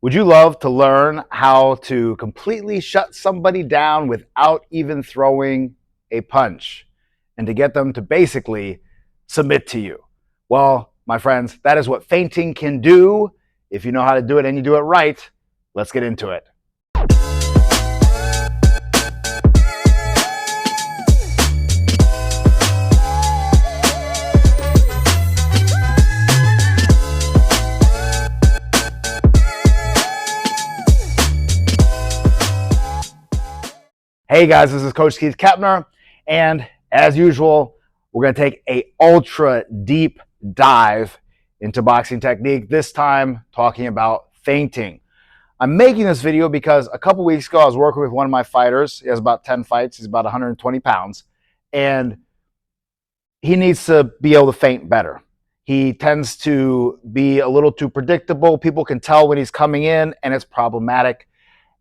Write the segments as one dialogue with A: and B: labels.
A: Would you love to learn how to completely shut somebody down without even throwing a punch and to get them to basically submit to you? Well, my friends, that is what feinting can do if you know how to do it and you do it right. Let's get into it. Hey guys, this is Coach Keith Keppner, and as usual, we're going to take an ultra deep dive into boxing technique, this time talking about feinting. I'm making this video because a couple weeks ago I was working with one of my fighters. He has about 10 fights, he's about 120 pounds, and he needs to be able to feint better. He tends to be a little too predictable. People can tell when he's coming in, and it's problematic,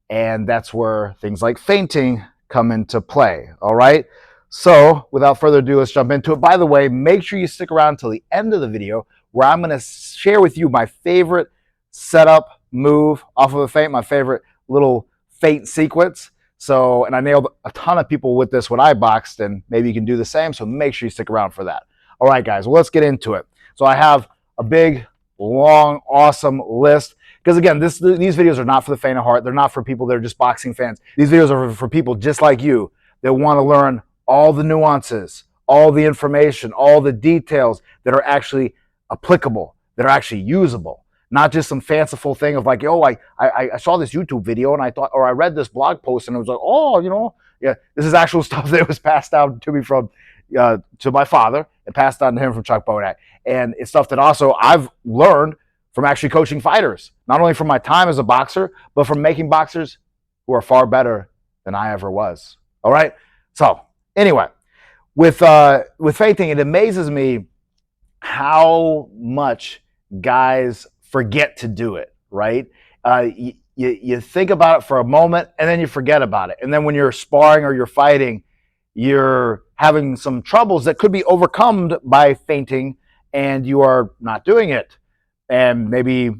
A: and that's where things like feinting come into play. All right, so without further ado, let's jump into it. By the way, make sure you stick around until the end of the video where I'm going to share with you my favorite setup move off of a feint, my favorite little feint sequence. So, and I nailed a ton of people with this when I boxed, and maybe you can do the same, so make sure you stick around for that. All right guys, well, let's get into it. So I have a big, long, awesome list. Because again, these videos are not for the faint of heart. They're not for people that are just boxing fans. These videos are for people just like you that want to learn all the nuances, all the information, all the details that are actually applicable, that are actually usable. Not just some fanciful thing of like, oh, I saw this YouTube video and I thought, or I read this blog post and it was like, oh, you know, yeah, this is actual stuff that was passed down to me from, to my father and passed on to him from Chuck Bodak. And it's stuff that also I've learned from actually coaching fighters, not only from my time as a boxer, but from making boxers who are far better than I ever was. All right. So anyway, with feinting, it amazes me how much guys forget to do it. Right. You think about it for a moment and then you forget about it. And then when you're sparring or you're fighting, you're having some troubles that could be overcome by feinting, and you are not doing it. And maybe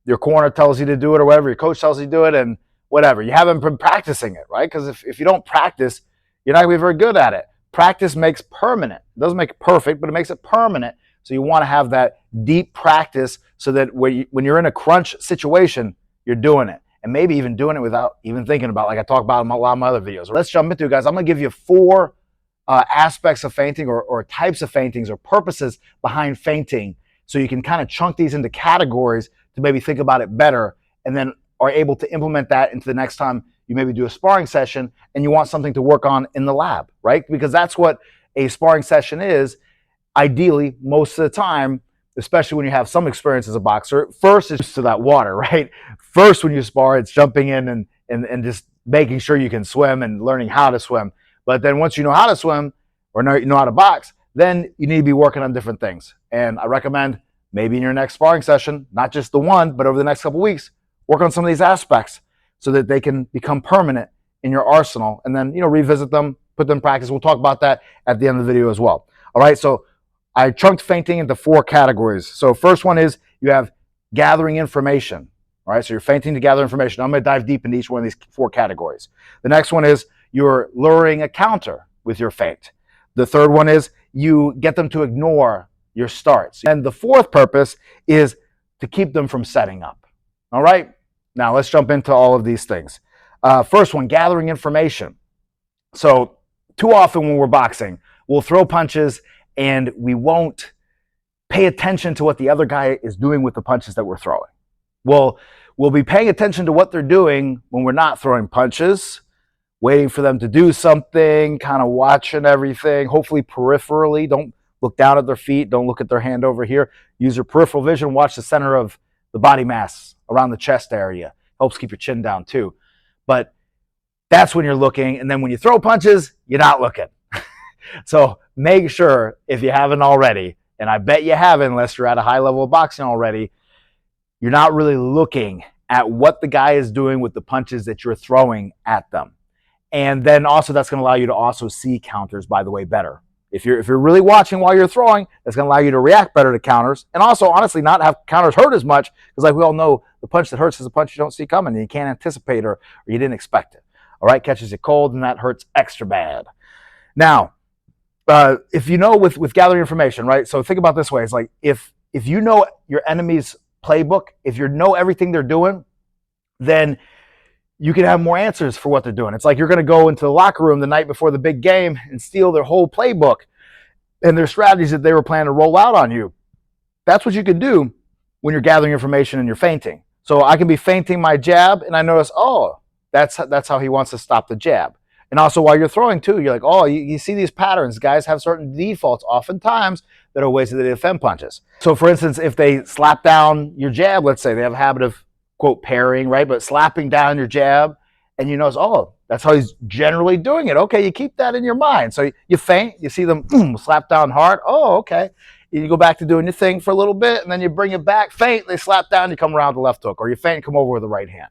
A: your corner tells you to do it or whatever, your coach tells you to do it, and whatever. You haven't been practicing it, right? Because if you don't practice, you're not going to be very good at it. Practice makes permanent. It doesn't make it perfect, but it makes it permanent. So you want to have that deep practice so that when you're in a crunch situation, you're doing it. And maybe even doing it without even thinking about it, like I talk about in a lot of my other videos. Let's jump into it, guys. I'm going to give you 4 aspects of feinting or types of feintings or purposes behind feinting, so you can kind of chunk these into categories to maybe think about it better, and then are able to implement that into the next time you maybe do a sparring session and you want something to work on in the lab, right? Because that's what a sparring session is. Ideally, most of the time, especially when you have some experience as a boxer, first is to that water, right? First, when you spar, it's jumping in and just making sure you can swim and learning how to swim. But then once you know how to swim or know how to box, then you need to be working on different things. And I recommend maybe in your next sparring session, not just the one, but over the next couple of weeks, work on some of these aspects so that they can become permanent in your arsenal, and then, you know, revisit them, put them in practice. We'll talk about that at the end of the video as well. All right, so I chunked feinting into 4 categories. So first one is you have gathering information. All right, so you're feinting to gather information. I'm going to dive deep into each one of these 4 categories. The next one is you're luring a counter with your feint. The third one is you get them to ignore your starts. And the 4th purpose is to keep them from setting up. All right, now let's jump into all of these things. First one, gathering information. So too often when we're boxing, we'll throw punches and we won't pay attention to what the other guy is doing with the punches that we're throwing. Well, we'll be paying attention to what they're doing when we're not throwing punches, waiting for them to do something, kind of watching everything, hopefully peripherally. Don't look down at their feet. Don't look at their hand over here. Use your peripheral vision. Watch the center of the body mass around the chest area. Helps keep your chin down too. But that's when you're looking. And then when you throw punches, you're not looking. So make sure, if you haven't already, and I bet you haven't unless you're at a high level of boxing already, you're not really looking at what the guy is doing with the punches that you're throwing at them. And then also that's going to allow you to also see counters, by the way, better. If you're really watching while you're throwing, that's going to allow you to react better to counters, and also honestly not have counters hurt as much, because like we all know, the punch that hurts is a punch you don't see coming and you can't anticipate, or you didn't expect it. All right, catches you cold, and that hurts extra bad. Now, if you know with gathering information, right? So think about it this way: it's like if you know your enemy's playbook, if you know everything they're doing, then you can have more answers for what they're doing. It's like you're going to go into the locker room the night before the big game and steal their whole playbook and their strategies that they were planning to roll out on you. That's what you can do when you're gathering information and you're feinting. So I can be feinting my jab, and I notice, oh, that's how he wants to stop the jab. And also while you're throwing too, you're like, oh, you see these patterns. Guys have certain defaults oftentimes that are ways that they defend punches. So for instance, if they slap down your jab, let's say they have a habit of, quote, parrying, right? But slapping down your jab, and you notice, oh, that's how he's generally doing it. Okay, you keep that in your mind. So you feint, you see them slap down hard. Oh, okay. You go back to doing your thing for a little bit, and then you bring it back, feint, they slap down, you come around the left hook, or you feint, come over with the right hand.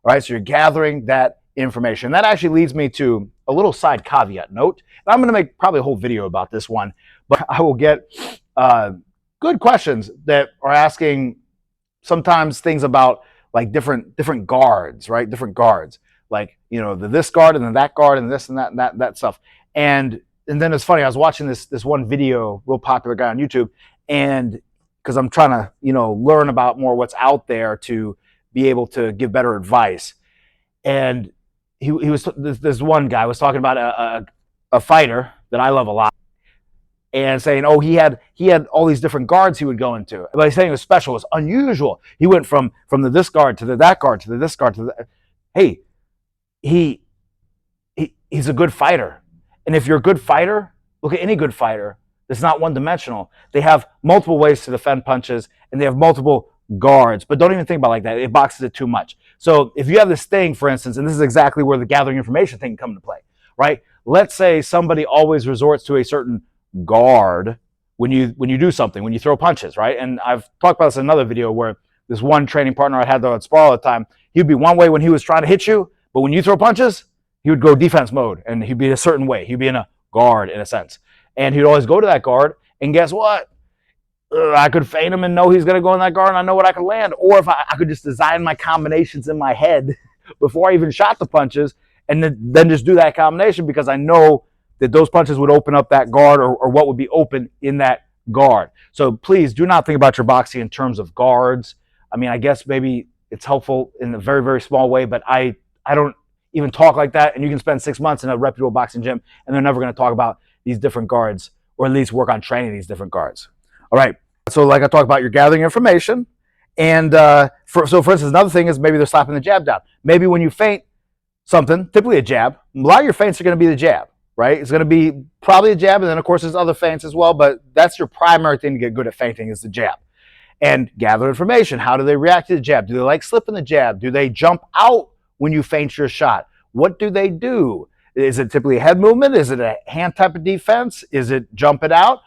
A: All right, so you're gathering that information. That actually leads me to a little side caveat note. And I'm going to make probably a whole video about this one, but I will get good questions that are asking sometimes things about like different guards, right? Different guards, like, you know, this guard and then that guard and this and that stuff. And then it's funny, I was watching this one video, real popular guy on YouTube, and because I'm trying to, you know, learn about more what's out there to be able to give better advice. And he was, this one guy was talking about a fighter that I love a lot, and saying, oh, he had all these different guards he would go into. But he's saying it was special, it was unusual. He went from the this guard to the that guard to the this guard to the. Hey, he's a good fighter. And if you're a good fighter, look at any good fighter. It's not one-dimensional. They have multiple ways to defend punches, and they have multiple guards. But don't even think about it like that. It boxes it too much. So if you have this thing, for instance, and this is exactly where the gathering information thing can come into play, right? Let's say somebody always resorts to a certain guard when you do something, when you throw punches, right? And I've talked about this in another video where this one training partner I had that would spar all the time, he'd be one way when he was trying to hit you, but when you throw punches, he would go defense mode, and he'd be a certain way. He'd be in a guard, in a sense. And he'd always go to that guard, and guess what? I could feint him and know he's going to go in that guard, and I know what I could land. Or if I could just design my combinations in my head before I even shot the punches, and then just do that combination, because I know that those punches would open up that guard, or what would be open in that guard. So please do not think about your boxing in terms of guards. I mean, I guess maybe it's helpful in a very, very small way, but I don't even talk like that. And you can spend 6 months in a reputable boxing gym, and they're never going to talk about these different guards, or at least work on training these different guards. All right. So like I talked about, you're gathering information. And for instance, another thing is maybe they're slapping the jab down. Maybe when you feint something, typically a jab, a lot of your feints are going to be the jab, right? It's going to be probably a jab, and then of course there's other feints as well, but that's your primary thing to get good at feinting, is the jab. And gather information. How do they react to the jab? Do they like slipping the jab? Do they jump out when you feint your shot? What do they do? Is it typically a head movement? Is it a hand type of defense? Is it jump it out?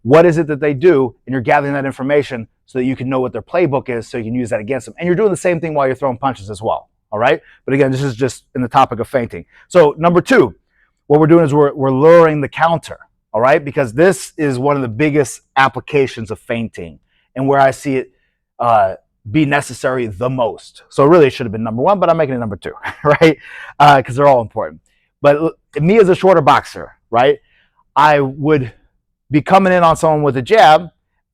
A: What is it that they do? And you're gathering that information so that you can know what their playbook is, so you can use that against them. And you're doing the same thing while you're throwing punches as well. All right? But again, this is just in the topic of feinting. So number two, what we're doing is we're luring the counter. All right? Because this is one of the biggest applications of feinting, and where I see it be necessary the most. So really it should have been number one, but I'm making it number two, right? Because they're all important. But me as a shorter boxer, right, I would be coming in on someone with a jab,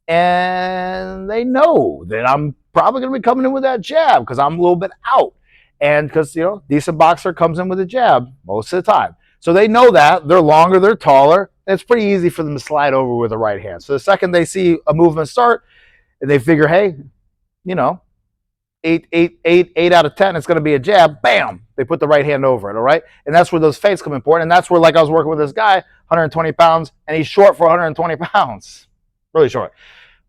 A: and they know that I'm probably going to be coming in with that jab because I'm a little bit out. And because, you know, decent boxer comes in with a jab most of the time. So they know that. They're longer, they're taller, and it's pretty easy for them to slide over with the right hand. So the second they see a movement start, they figure, hey, you know, 8 out of 10, it's going to be a jab. Bam! They put the right hand over it, all right? And that's where those feints come important. And that's where, like I was working with this guy, 120 pounds, and he's short for 120 pounds. Really short.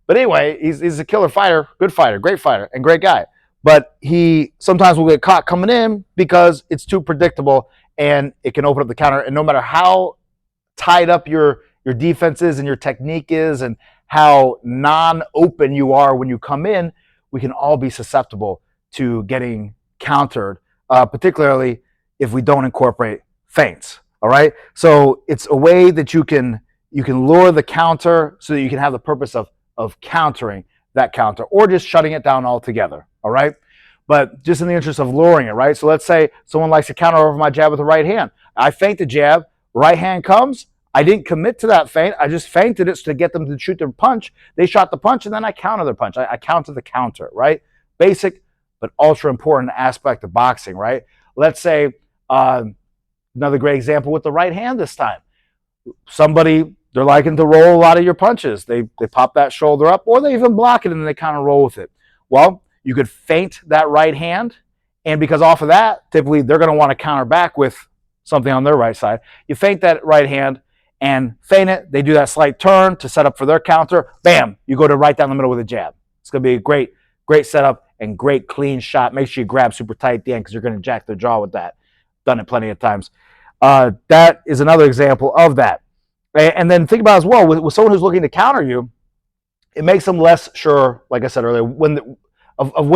A: But anyway, he's a killer fighter, good fighter, great fighter, and great guy. But he sometimes will get caught coming in because it's too predictable, and it can open up the counter. And no matter how tied up your defense is and your technique is, and how non-open you are when you come in, we can all be susceptible to getting countered, particularly if we don't incorporate feints. All right. So it's a way that you can you can lure the counter so that you can have the purpose of countering that counter or just shutting it down altogether, all right? But just in the interest of luring it, right? So let's say someone likes to counter over my jab with the right hand. I feint the jab, right hand comes. I didn't commit to that feint. I just feinted it to get them to shoot their punch. They shot the punch, and then I counter their punch. I counter the counter, right? Basic, but ultra important aspect of boxing, right? Let's say another great example with the right hand this time. Somebody, they're liking to roll a lot of your punches. They pop that shoulder up, or they even block it, and then they kind of roll with it. Well, you could feint that right hand, and because off of that, typically they're going to want to counter back with something on their right side. You feint that right hand and feint it. They do that slight turn to set up for their counter. Bam! You go to right down the middle with a jab. It's going to be a great setup and great clean shot. Make sure you grab super tight at the end because you're going to jack their jaw with that. Done it plenty of times. That is another example of that. And then think about as well, with someone who's looking to counter you, it makes them less sure, like I said earlier, when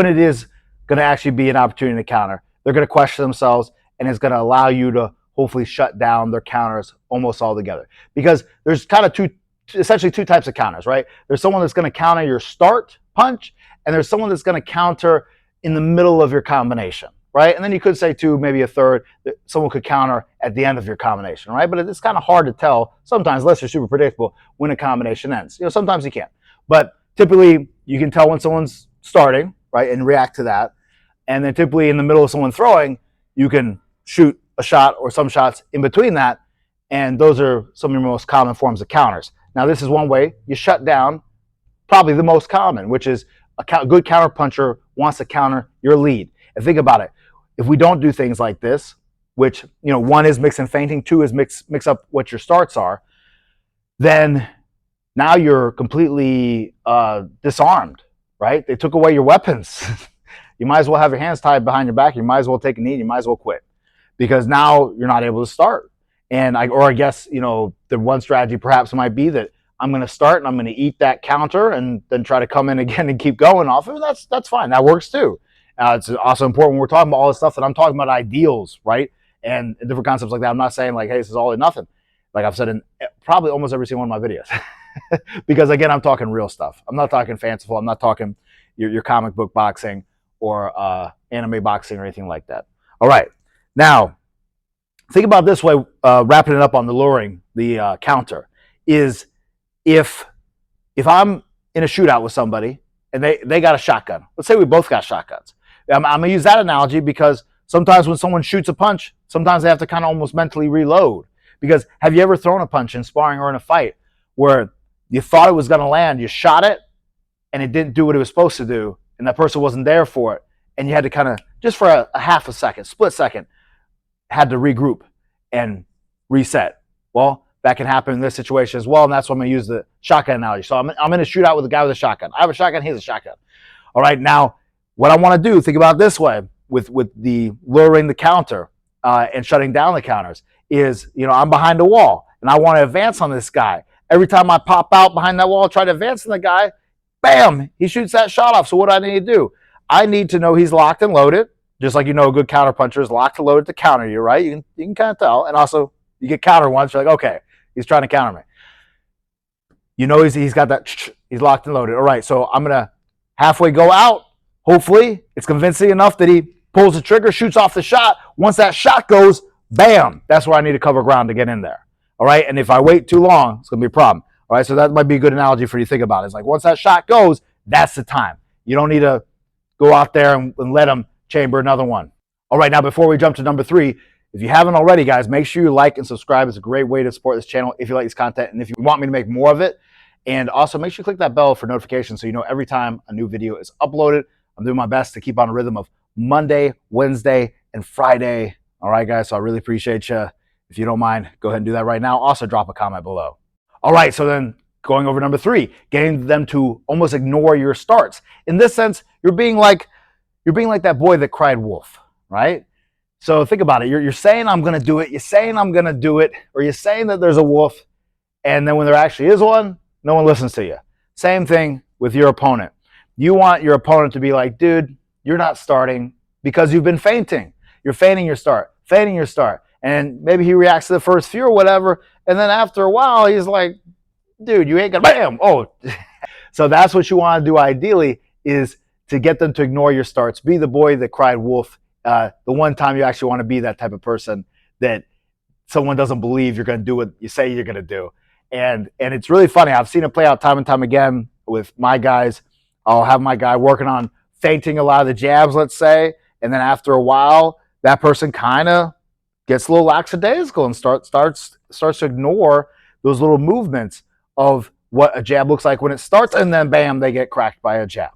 A: it is going to actually be an opportunity to counter. They're going to question themselves, and it's going to allow you to hopefully shut down their counters almost altogether. Because there's kind of essentially two types of counters, right? There's someone that's going to counter your start punch, and there's someone that's going to counter in the middle of your combination, right? And then you could say too, maybe a third, that someone could counter at the end of your combination, right? But it's kind of hard to tell sometimes, unless you're super predictable, when a combination ends. Sometimes you can't. But typically, you can tell when someone's starting, right, and react to that. And then typically in the middle of someone throwing, you can shoot a shot or some shots in between that. And those are some of your most common forms of counters. Now, this is one way you shut down probably the most common, which is a good counter puncher wants to counter your lead. And think about it. If we don't do things like this, which, one is mix and feinting, two is mix up what your starts are, then now you're completely disarmed, right? They took away your weapons. You might as well have your hands tied behind your back. You might as well take a knee. You might as well quit because now you're not able to start. And I guess, the one strategy perhaps might be that I'm going to start and I'm going to eat that counter and then try to come in again and keep going off of it. That's fine. That works too. It's also important when we're talking about all this stuff that I'm talking about ideals, right? And different concepts like that. I'm not saying like, hey, this is all or nothing. Like I've said in probably almost every single one of my videos. Because again, I'm talking real stuff. I'm not talking fanciful. I'm not talking your comic book boxing or anime boxing or anything like that. All right. Now, think about this way, wrapping it up on the luring, the counter, is if I'm in a shootout with somebody and they got a shotgun. Let's say we both got shotguns. I'm going to use that analogy because sometimes when someone shoots a punch, sometimes they have to kind of almost mentally reload. Because have you ever thrown a punch in sparring or in a fight where you thought it was going to land, you shot it, and it didn't do what it was supposed to do, and that person wasn't there for it, and you had to kind of, just for a half a second, split second, had to regroup and reset? Well, that can happen in this situation as well, and that's why I'm going to use the shotgun analogy. So I'm in a shootout with a guy with a shotgun. I have a shotgun, he has a shotgun. All right, now, what I want to do, think about it this way, with the luring the counter and shutting down the counters, is, I'm behind a wall, and I want to advance on this guy. Every time I pop out behind that wall, try to advance on the guy, bam, he shoots that shot off. So what do I need to do? I need to know he's locked and loaded, just like a good counter puncher is locked and loaded to counter you, right? You can kind of tell. And also, you get counter once, you're like, okay, he's trying to counter me. He's got that, he's locked and loaded. All right, so I'm going to halfway go out. Hopefully, it's convincing enough that he pulls the trigger, shoots off the shot. Once that shot goes, bam, that's where I need to cover ground to get in there. All right, and if I wait too long, it's going to be a problem. All right, so that might be a good analogy for you to think about. It's like once that shot goes, that's the time. You don't need to go out there and let them chamber another one. All right, now before we jump to number 3, if you haven't already, guys, make sure you like and subscribe. It's a great way to support this channel if you like this content and if you want me to make more of it. And also make sure you click that bell for notifications so you know every time a new video is uploaded. I'm doing my best to keep on a rhythm of Monday, Wednesday, and Friday. All right, guys, so I really appreciate you. If you don't mind, go ahead and do that right now. Also, drop a comment below. All right, so then going over number 3, getting them to almost ignore your starts. In this sense, you're being like that boy that cried wolf, right? So think about it. You're saying I'm going to do it. You're saying I'm going to do it. Or you're saying that there's a wolf. And then when there actually is one, no one listens to you. Same thing with your opponent. You want your opponent to be like, dude, you're not starting because you've been feinting. You're feigning your start, feigning your start. And maybe he reacts to the first few or whatever, And then after a while, he's like, dude, you ain't gonna bam. Oh, so that's what you want to do ideally, is to get them to ignore your starts. Be the boy that cried wolf. The one time you actually want to be that type of person that someone doesn't believe you're going to do what you say you're going to do. And it's really funny. I've seen it play out time and time again with my guys. I'll have my guy working on feinting a lot of the jabs, let's say, and then after a while, that person kind of gets a little lackadaisical and starts to ignore those little movements of what a jab looks like when it starts, and then bam, they get cracked by a jab,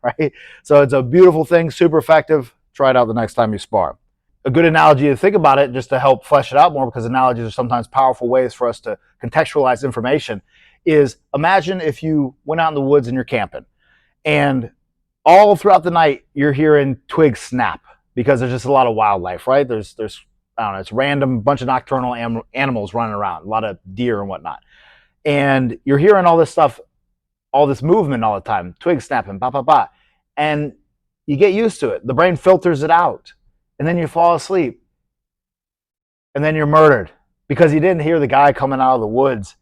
A: right? So it's a beautiful thing, super effective. Try it out the next time you spar. A good analogy to think about it, just to help flesh it out more, because analogies are sometimes powerful ways for us to contextualize information, is imagine if you went out in the woods and you're camping, and all throughout the night you're hearing twigs snap because there's just a lot of wildlife, right? There's I don't know, it's random bunch of nocturnal animals running around, a lot of deer and whatnot. And you're hearing all this stuff, all this movement all the time, twigs snapping, ba, ba, ba. And you get used to it. The brain filters it out. And then you fall asleep. And then you're murdered because you didn't hear the guy coming out of the woods.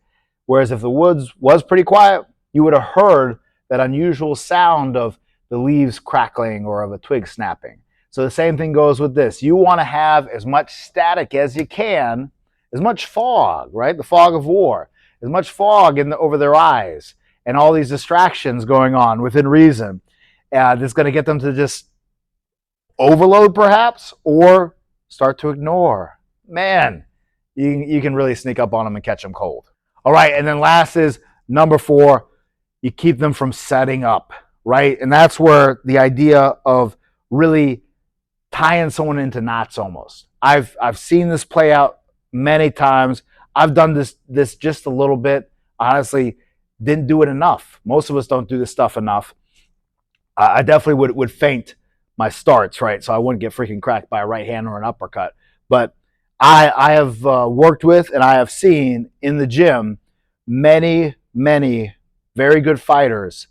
A: Whereas if the woods was pretty quiet, you would have heard that unusual sound of the leaves crackling or of a twig snapping. So the same thing goes with this. You want to have as much static as you can, as much fog, right? The fog of war, as much fog over their eyes, and all these distractions going on within reason. That's going to get them to just overload, perhaps, or start to ignore. Man, you can really sneak up on them and catch them cold. All right, and then last is number 4. You keep them from setting up, right? And that's where the idea of really tying someone into knots almost. I've seen this play out many times. I've done this just a little bit. Honestly, didn't do it enough. Most of us don't do this stuff enough. I definitely would feint my starts, right? So I wouldn't get freaking cracked by a right hand or an uppercut. But I have worked with and I have seen in the gym many very good fighters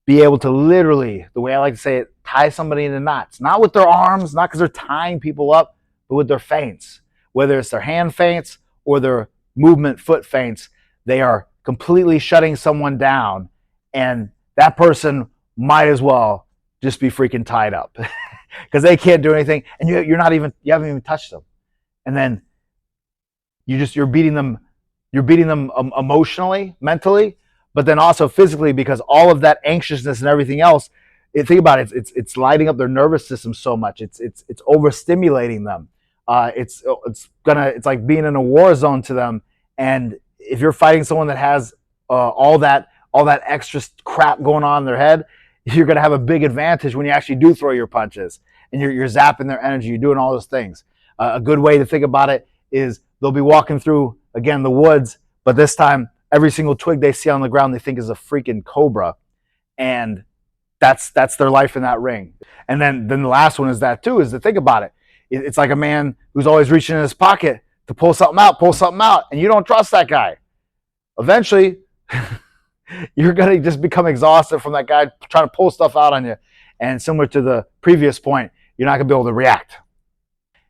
A: be able to literally, the way I like to say it, tie somebody into knots. Not with their arms, not because they're tying people up, but with their feints. Whether it's their hand feints or their movement foot feints, they are completely shutting someone down, and that person might as well just be freaking tied up because they can't do anything, and you haven't even touched them, and then you're beating them emotionally, mentally, but then also physically, because all of that anxiousness and everything else. Think about it. It's lighting up their nervous system so much. It's overstimulating them. It's like being in a war zone to them. And if you're fighting someone that has all that extra crap going on in their head, you're gonna have a big advantage when you actually do throw your punches and you're zapping their energy. You're doing all those things. A good way to think about it is they'll be walking through again the woods, but this time every single twig they see on the ground they think is a freaking cobra, and that's their life in that ring. And then the last one is that too, is to think about it. It's like a man who's always reaching in his pocket to pull something out, and you don't trust that guy. Eventually, you're going to just become exhausted from that guy trying to pull stuff out on you. And similar to the previous point, you're not going to be able to react.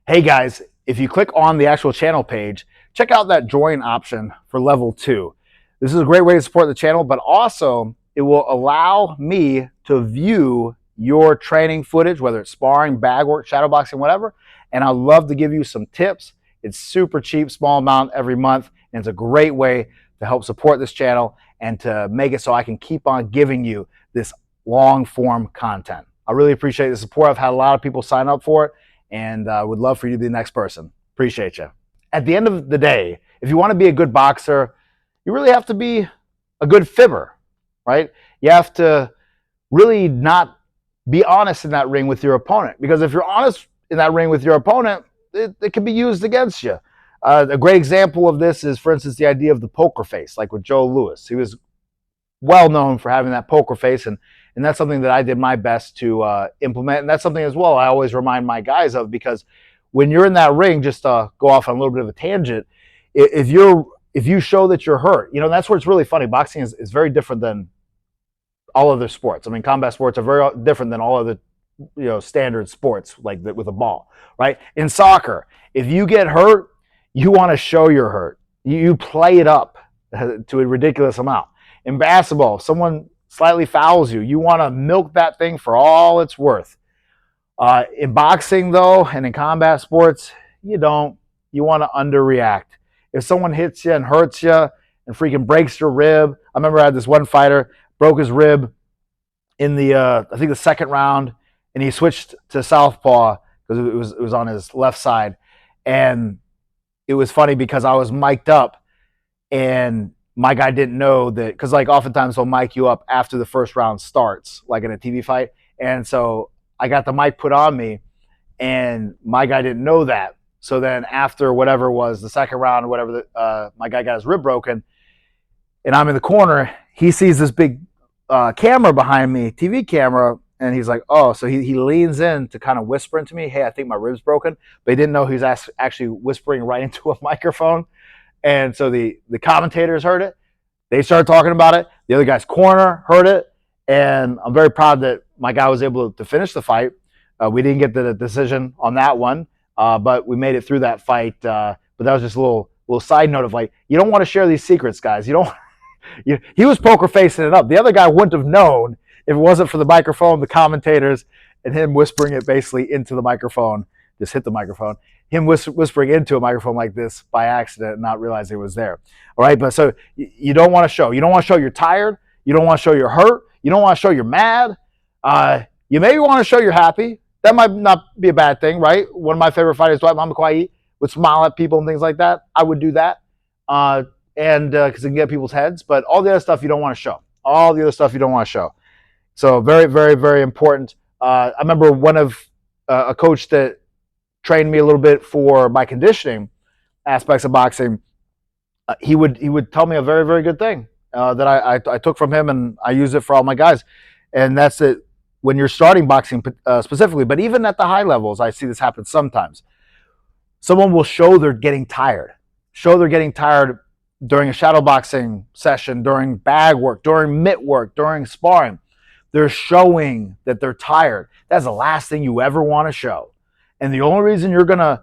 A: Hey guys, if you click on the actual channel page, check out that join option for level 2. This is a great way to support the channel, but also it will allow me to view your training footage, whether it's sparring, bag work, shadowboxing, whatever. And I'd love to give you some tips. It's super cheap, small amount every month. And it's a great way to help support this channel and to make it so I can keep on giving you this long form content. I really appreciate the support. I've had a lot of people sign up for it, and I would love for you to be the next person. Appreciate you. At the end of the day, if you want to be a good boxer, you really have to be a good fibber, right? You have to really not be honest in that ring with your opponent, because if you're honest in that ring with your opponent, it can be used against you. A great example of this is, for instance, the idea of the poker face, like with Joe Louis. He was well known for having that poker face, and that's something that I did my best to implement, and that's something as well I always remind my guys of, because when you're in that ring, just to go off on a little bit of a tangent, if you show that you're hurt, that's where it's really funny. Boxing is very different than all other sports. I mean, combat sports are very different than all other standard sports, like with a ball, right? In soccer, if you get hurt, you want to show you're hurt. You play it up to a ridiculous amount. In basketball, if someone slightly fouls you, you want to milk that thing for all it's worth. In boxing, though, and in combat sports, you don't. You want to underreact. If someone hits you and hurts you and freaking breaks your rib, I remember I had this one fighter broke his rib in the I think the second round, and he switched to southpaw because it was on his left side, and it was funny because I was mic'd up, and my guy didn't know that, because like oftentimes they'll mic you up after the first round starts, like in a TV fight, and so I got the mic put on me, and my guy didn't know that. So then after whatever was the second round or whatever, my guy got his rib broken, and I'm in the corner. He sees this big camera behind me, TV camera, and he's like, oh, so he leans in to kind of whisper into me, hey, I think my rib's broken. But he didn't know he was actually whispering right into a microphone. And so the commentators heard it. They started talking about it. The other guy's corner heard it. And I'm very proud that my guy was able to finish the fight. We didn't get the decision on that one, but we made it through that fight. But that was just a little side note of like, you don't want to share these secrets, guys. You don't. He was poker facing it up. The other guy wouldn't have known if it wasn't for the microphone, the commentators, and him whispering it basically into the microphone. Just hit the microphone. Him whispering into a microphone like this by accident and not realizing it was there. All right, but so you don't want to show. You don't want to show you're tired. You don't want to show you're hurt. You don't want to show you're mad. You maybe want to show you're happy. That might not be a bad thing, right? One of my favorite fighters, Dwight Mamakwai, would smile at people and things like that. I would do that. And because it can get people's heads, but all the other stuff you don't want to show. All the other stuff you don't want to show. So very, very, very important. I remember one of a coach that trained me a little bit for my conditioning aspects of boxing. He would tell me a very, very good thing that I took from him, and I use it for all my guys. And that's it when you're starting boxing specifically, but even at the high levels, I see this happen sometimes. Someone will show they're getting tired. Show they're getting tired during a shadow boxing session, during bag work, during mitt work, during sparring. They're showing that they're tired. That's the last thing you ever want to show. And the only reason you're going to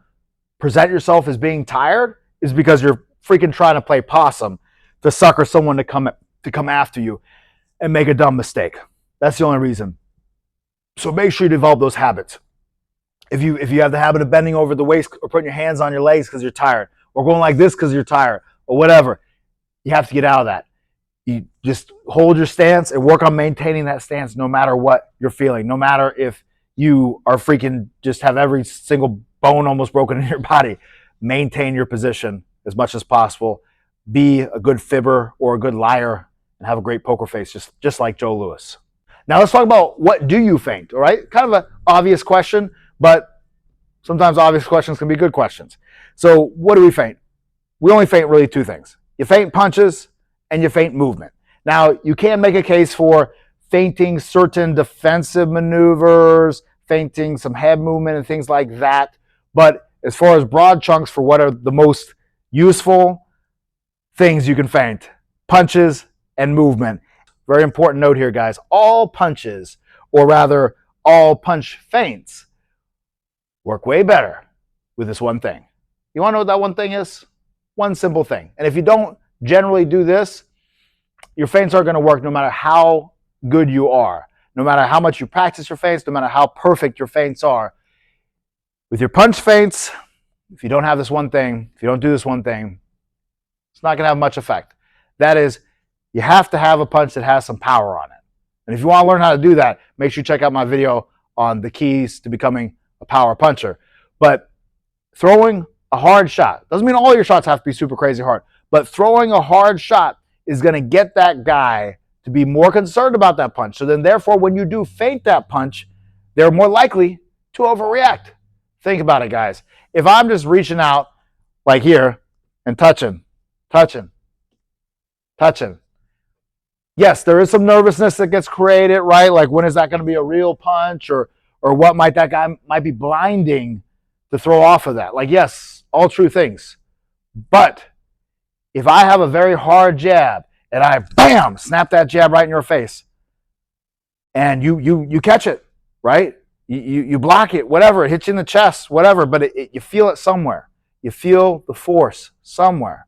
A: present yourself as being tired is because you're freaking trying to play possum to sucker someone to come after you and make a dumb mistake. That's the only reason. So make sure you develop those habits. If you have the habit of bending over the waist or putting your hands on your legs because you're tired, or going like this because you're tired, or whatever, you have to get out of that. You just hold your stance and work on maintaining that stance no matter what you're feeling, no matter if you are freaking just have every single bone almost broken in your body. Maintain your position as much as possible. Be a good fibber or a good liar and have a great poker face, just like Joe Louis. Now let's talk about, what do you feint, all right? Kind of an obvious question, but sometimes obvious questions can be good questions. So what do we feint? We only feint really two things. You feint punches and you feint movement. Now, you can make a case for feinting certain defensive maneuvers, feinting some head movement and things like that. But as far as broad chunks for what are the most useful things you can feint, punches and movement. Very important note here, guys. All punches, or rather all punch feints, work way better with this one thing. You want to know what that one thing is? One simple thing. And if you don't generally do this, your feints aren't going to work no matter how good you are, no matter how much you practice your feints, no matter how perfect your feints are. With your punch feints, if you don't have this one thing, if you don't do this one thing, it's not going to have much effect. That is, you have to have a punch that has some power on it. And if you want to learn how to do that, make sure you check out my video on the keys to becoming a power puncher. But throwing a hard shot doesn't mean all your shots have to be super crazy hard, but throwing a hard shot is going to get that guy to be more concerned about that punch. So then therefore, when you do feint that punch, they're more likely to overreact. Think about it, guys. If I'm just reaching out like here and touching, yes, there is some nervousness that gets created, right? Like, when is that going to be a real punch, or what might that guy might be blinding to throw off of that? Like, yes, all true things. But if I have a very hard jab and I bam snap that jab right in your face, and you catch it, right? You block it, whatever, it hits you in the chest, whatever, but you feel it somewhere. You feel the force somewhere.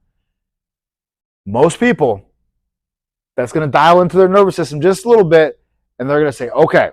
A: Most people, that's going to dial into their nervous system just a little bit, and they're going to say, okay,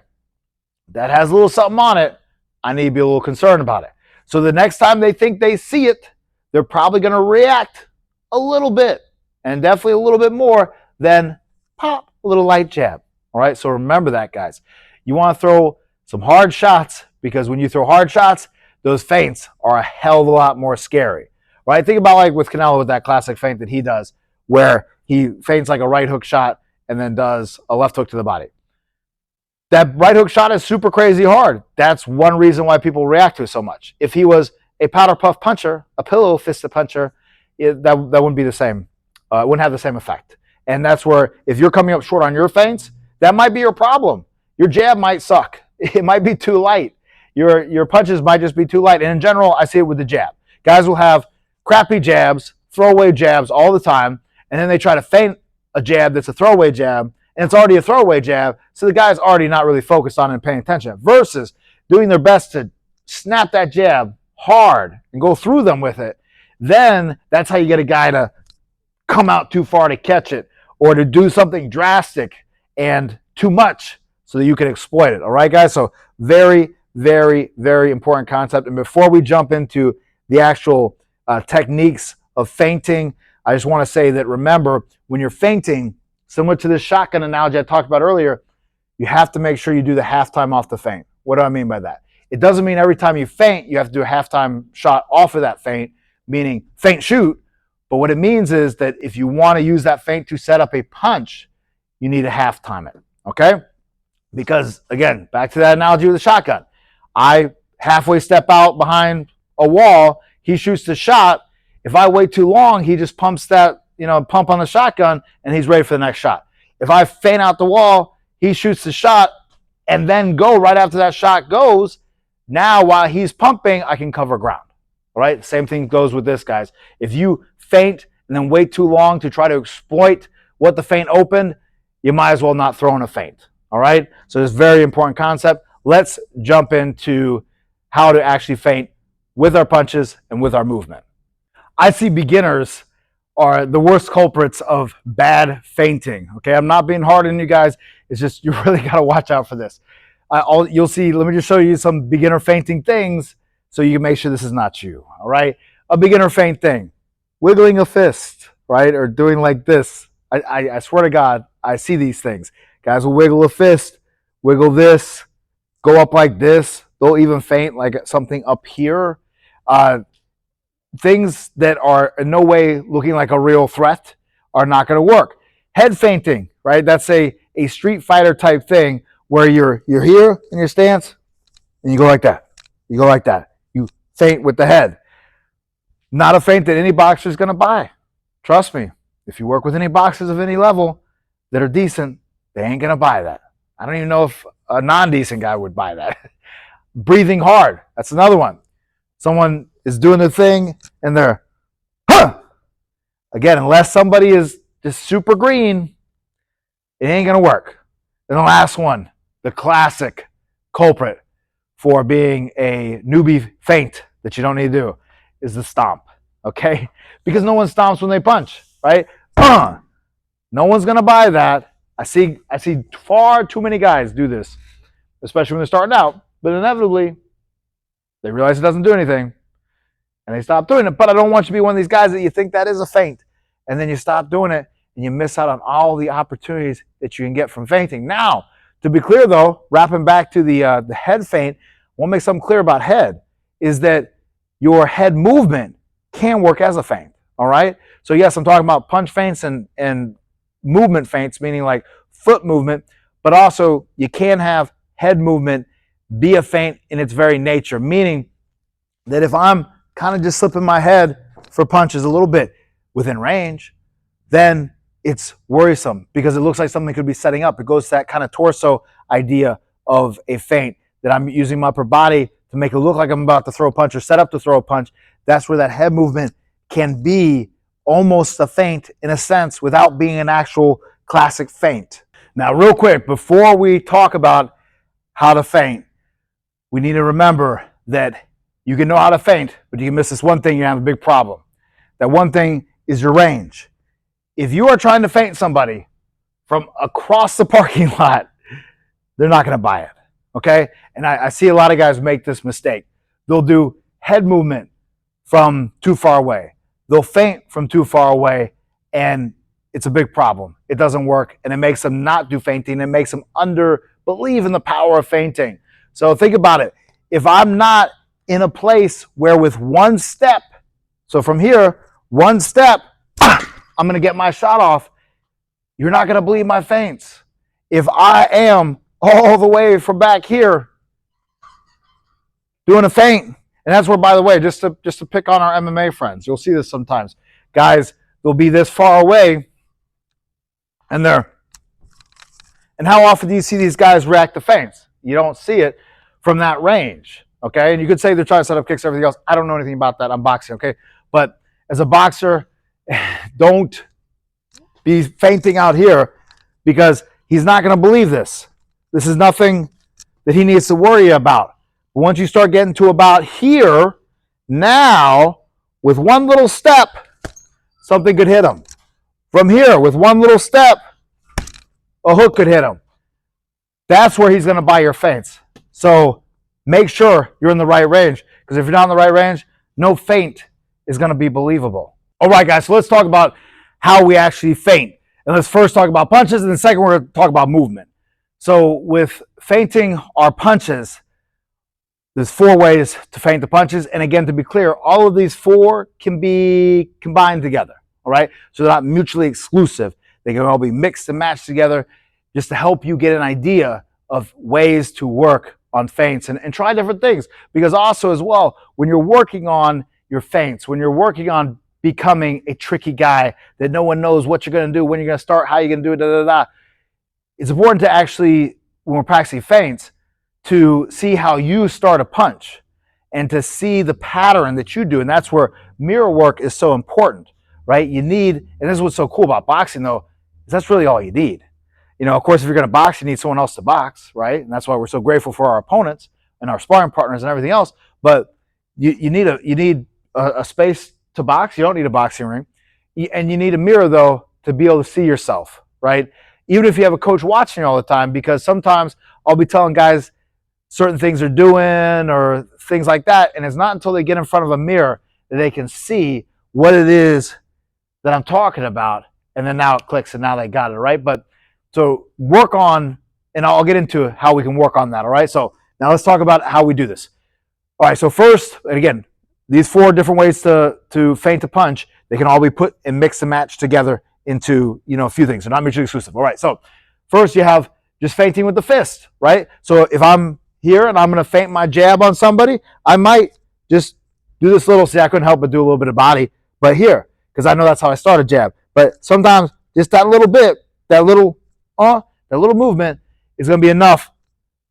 A: that has a little something on it. I need to be a little concerned about it. So the next time they think they see it, they're probably going to react a little bit, and definitely a little bit more than pop, a little light jab. All right, so remember that, guys. You want to throw some hard shots, because when you throw hard shots, those feints are a hell of a lot more scary. Right? Think about like with Canelo with that classic feint that he does, where he feints like a right hook shot and then does a left hook to the body. That right hook shot is super crazy hard. That's one reason why people react to it so much. If he was a powder puff puncher, a pillow fisted puncher, that wouldn't be the same. It wouldn't have the same effect. And that's where if you're coming up short on your feints, that might be your problem. Your jab might suck. It might be too light. Your punches might just be too light. And in general, I see it with the jab. Guys will have crappy jabs, throwaway jabs all the time, and then they try to feint a jab that's a throwaway jab, and it's already a throwaway jab, so the guy's already not really focused on it and paying attention, versus doing their best to snap that jab hard and go through them with it. Then that's how you get a guy to come out too far to catch it, or to do something drastic and too much so that you can exploit it. All right, guys? So very, very, very important concept. And before we jump into the actual techniques of feinting, I just want to say that, remember, when you're feinting, similar to this shotgun analogy I talked about earlier, you have to make sure you do the halftime off the feint. What do I mean by that? It doesn't mean every time you feint, you have to do a halftime shot off of that feint, meaning feint shoot. But what it means is that if you want to use that feint to set up a punch, you need to halftime it, okay? Because, again, back to that analogy with the shotgun. I halfway step out behind a wall, he shoots the shot. If I wait too long, he just pumps that, pump on the shotgun, and he's ready for the next shot. If I feint out the wall, he shoots the shot, and then go right after that shot goes. Now, while he's pumping, I can cover ground. All right? Same thing goes with this, guys. If you feint and then wait too long to try to exploit what the feint opened, you might as well not throw in a feint. All right? So it's a very important concept. Let's jump into how to actually feint with our punches and with our movement. I see beginners are the worst culprits of bad feinting. Okay, I'm not being hard on you guys. It's just you really got to watch out for this. You'll see, let me just show you some beginner feinting things so you can make sure this is not you. All right, a beginner feint thing, wiggling a fist, right, or doing like this. I swear to God, I see these things. Guys will wiggle a fist, wiggle this, go up like this. They'll even feint like something up here. Things that are in no way looking like a real threat are not going to work. Head feinting, right? That's a street fighter type thing where you're here in your stance and you go like that. You go like that. You feint with the head. Not a feint that any boxer is going to buy. Trust me. If you work with any boxers of any level that are decent, they ain't going to buy that. I don't even know if a non-decent guy would buy that. Breathing hard. That's another one. Someone is doing the thing and they're, Again, unless somebody is just super green, it ain't going to work. And the last one, the classic culprit for being a newbie feint that you don't need to do, is the stomp, okay? Because no one stomps when they punch, right? No one's going to buy that. I see far too many guys do this, especially when they're starting out, but inevitably they realize it doesn't do anything and they stop doing it. But I don't want you to be one of these guys that you think that is a feint and then you stop doing it and you miss out on all the opportunities that you can get from feinting. Now, to be clear though, wrapping back to the head feint, I want to make something clear about head, is that your head movement can work as a feint, all right? So yes, I'm talking about punch feints and movement feints, meaning like foot movement, but also you can have head movement be a feint in its very nature, meaning that if I'm kind of just slipping my head for punches a little bit within range, then it's worrisome because it looks like something could be setting up. It goes to that kind of torso idea of a feint, that I'm using my upper body to make it look like I'm about to throw a punch or set up to throw a punch. That's where that head movement can be almost a feint in a sense without being an actual classic feint. Now, real quick, before we talk about how to feint, we need to remember that you can know how to feint, but you can miss this one thing, you have a big problem. That one thing is your range. If you are trying to feint somebody from across the parking lot, they're not going to buy it. Okay? And I see a lot of guys make this mistake. They'll do head movement from too far away. They'll feint from too far away, and it's a big problem. It doesn't work, and it makes them not do feinting. It makes them believe in the power of feinting. So think about it. If I'm not in a place where with one step, so from here, one step, I'm going to get my shot off, you're not going to believe my feints. If I am all the way from back here doing a feint, and that's where, by the way, just to pick on our MMA friends, you'll see this sometimes. Guys, they'll be this far away, and how often do you see these guys react to feints? You don't see it from that range, okay? And you could say they're trying to set up kicks, everything else. I don't know anything about that. I'm boxing, okay? But as a boxer, don't be feinting out here because he's not going to believe this. This is nothing that he needs to worry about. But once you start getting to about here, now, with one little step, something could hit him. From here, with one little step, a hook could hit him. That's where he's going to buy your feints. So make sure you're in the right range, because if you're not in the right range, no feint is going to be believable. All right, guys, so let's talk about how we actually feint. And let's first talk about punches, and then second, we're going to talk about movement. So with feinting our punches, there's 4 ways to feint the punches. And again, to be clear, all of these 4 can be combined together, all right? So they're not mutually exclusive. They can all be mixed and matched together just to help you get an idea of ways to work on feints and try different things. Because also as well, when you're working on your feints, when you're working on becoming a tricky guy that no one knows what you're going to do, when you're going to start, how you're going to do it, it's important to actually, when we're practicing feints, to see how you start a punch and to see the pattern that you do. And that's where mirror work is so important, right? You need, and this is what's so cool about boxing though, is that's really all you need. You know, of course, if you're going to box, you need someone else to box, right? And that's why we're so grateful for our opponents and our sparring partners and everything else. But you need a space to box. You don't need a boxing ring. And you need a mirror though to be able to see yourself, right? Even if you have a coach watching you all the time, because sometimes I'll be telling guys certain things they're doing or things like that, and it's not until they get in front of a mirror that they can see what it is that I'm talking about, and then now it clicks and now they got it, right? But so work on, and I'll get into how we can work on that, all right? So now let's talk about how we do this. All right, so first, and again, these 4 different ways to feint a punch, they can all be put and mix and match together into, you know, a few things. They're not mutually exclusive. All right, so first you have just feinting with the fist, right? So if I'm here and I'm going to feint my jab on somebody, I might just do this little, see, I couldn't help but do a little bit of body, but here, because I know that's how I start a jab. But sometimes just that little bit, that little movement is going to be enough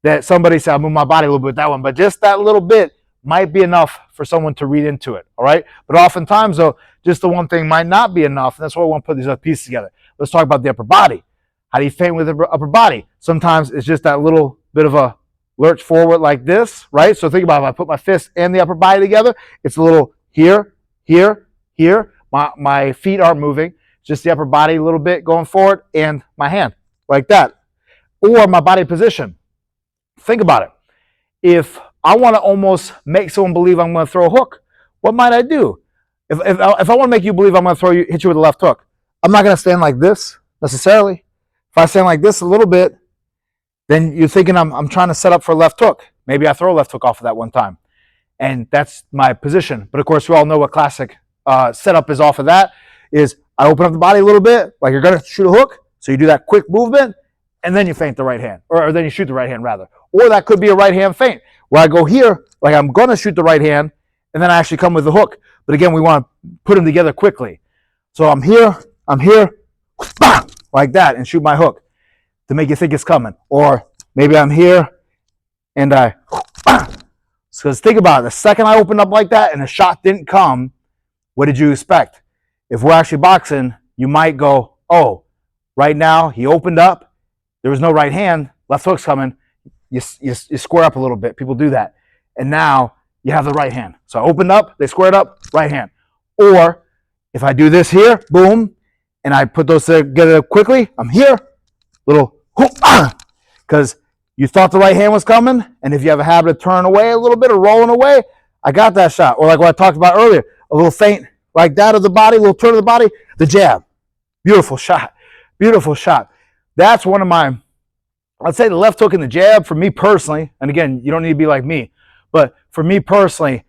A: that somebody said, I'll move my body a little bit with that one. But just that little bit might be enough for someone to read into it, all right? But oftentimes, though, just the one thing might not be enough, and that's why I want to put these other pieces together. Let's talk about the upper body. How do you feint with the upper body? Sometimes it's just that little bit of a lurch forward like this, right? So think about it. If I put my fist and the upper body together, it's a little here, here, here. My feet aren't moving. Just the upper body a little bit going forward and my hand like that. Or my body position. Think about it. If I want to almost make someone believe I'm going to throw a hook, what might I do? If I want to make you believe I'm going to hit you with a left hook, I'm not going to stand like this necessarily. If I stand like this a little bit, then you're thinking I'm trying to set up for a left hook. Maybe I throw a left hook off of that one time. And that's my position. But of course, we all know what classic setup is off of that, is I open up the body a little bit, like you're going to shoot a hook. So you do that quick movement, and then you feint the right hand. Or then you shoot the right hand, rather. Or that could be a right hand feint, where I go here, like I'm going to shoot the right hand, and then I actually come with the hook. But again, we want to put them together quickly. So I'm here, like that, and shoot my hook to make you think it's coming. Or maybe I'm here and I, because think about it, the second I opened up like that and the shot didn't come, what did you expect? If we're actually boxing, you might go, oh, right now he opened up, there was no right hand, left hook's coming, you square up a little bit. People do that. And now you have the right hand. So I opened up, they squared up, right hand. Or if I do this here, boom, and I put those together quickly, I'm here, little whoop, because you thought the right hand was coming, and if you have a habit of turning away a little bit or rolling away, I got that shot. Or like what I talked about earlier, a little feint like that of the body, a little turn of the body, the jab. Beautiful shot. Beautiful shot. That's one of my, I'd say the left hook and the jab for me personally, and again, you don't need to be like me, but for me personally,